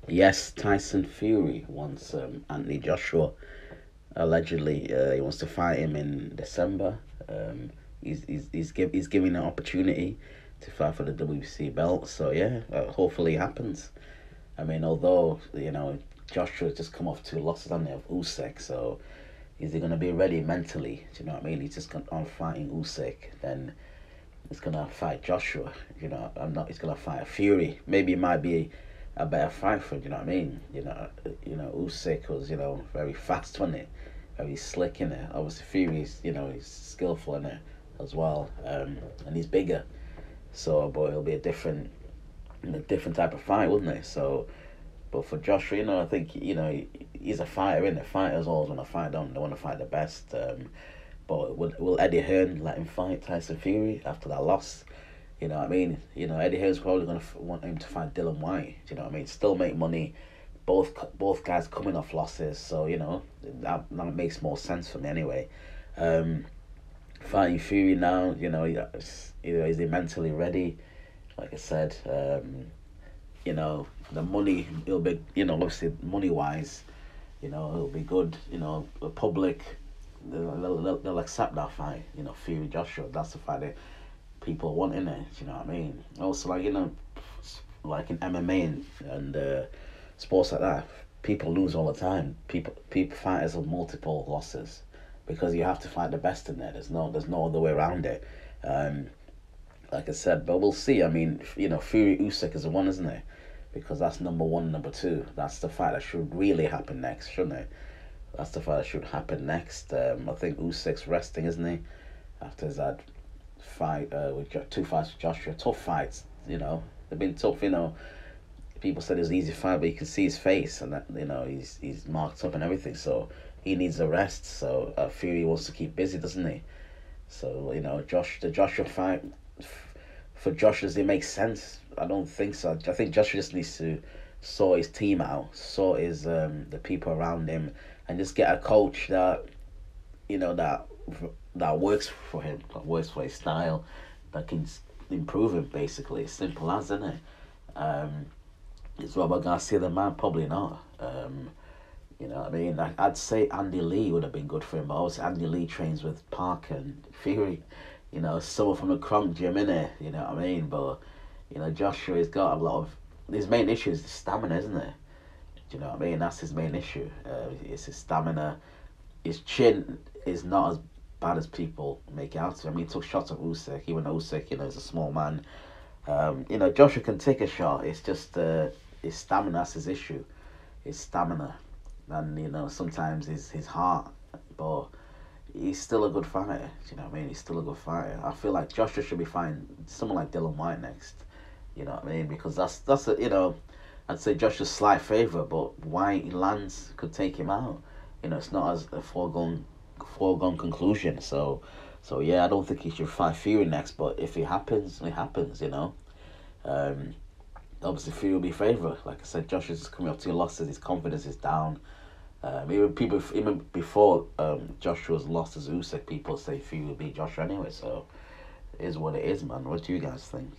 Yes, Tyson Fury wants Anthony Joshua. Allegedly, he wants to fight him in December. He's giving an opportunity to fight for the WBC belt. So yeah, hopefully it happens. I mean, although Joshua's just come off two losses on there of Usyk, so is he gonna be ready mentally? Do you know what I mean? He's just on fighting Usyk, then he's gonna fight Joshua. I'm not. He's gonna fight Fury. Maybe it might be a better fight for him. You know what I mean? Usyk was very fast on it, very slick in it. Obviously Fury's he's skillful in it as well, and he's bigger. So, but it'll be a different type of fight, wouldn't it? So, but for Joshua, I think he's a fighter. In Fighters always want to fight, don't they? Want to fight the best. But will Eddie Hearn let him fight Tyson Fury after that loss? You know what I mean? Eddie Hearn's probably going to want him to fight Dylan White. Do you know what I mean? Still make money. Both guys coming off losses, so that makes more sense for me anyway. Um, Fighting Fury now, is he mentally ready? Like I said, the money it'll be, obviously money wise, it'll be good. The public they'll accept that fight. Fury Joshua, that's the fight that people want in it. You know what I mean? Also, like in MMA and sports like that, people lose all the time. People fighters have multiple losses because you have to fight the best in there. There's no other way around it. Um, like I said, but we'll see. I mean, Fury Usyk is the one, isn't it? Because that's number one, number two. That's the fight that should really happen next, shouldn't it? That's the fight that should happen next. I think Usyk's resting, isn't he? After his had fight with two fights with Joshua, tough fights. They've been tough. People said it was an easy fight, but you can see his face, and that he's marked up and everything. So he needs a rest. So Fury wants to keep busy, doesn't he? So the Joshua fight for Joshua, does it make sense? I don't think so. I think Joshua just needs to sort his team out, sort his the people around him, and just get a coach that that works for him, that works for his style, that can improve him. Basically, simple as, isn't it? Is Robert Garcia the man? Probably not. You know what I mean? I'd say Andy Lee would have been good for him, but obviously Andy Lee trains with Parker and Fury. Someone from the Crump gym, innit? You know what I mean? But, Joshua's got a lot of... His main issue is the stamina, isn't it? Do you know what I mean? That's his main issue. It's his stamina. His chin is not as bad as people make it out to. I mean, he took shots at Usyk. Even though Usyk, is a small man. Joshua can take a shot. It's just his stamina. That's his issue. His stamina. And, sometimes his heart. But he's still a good fighter. Do you know what I mean? He's still a good fighter. I feel like Joshua should be fighting someone like Dylan White next. You know what I mean? Because that's I'd say Joshua's slight favourite, but White lands could take him out. It's not as a foregone conclusion. So yeah, I don't think he should fight Fury next. But if it happens, it happens. Um, Obviously Fury will be favourite. Like I said, Joshua's coming up two losses. His confidence is down. Even before Joshua's lost to Usyk, people say Fury will beat Joshua anyway. So it is what it is, man. What do you guys think?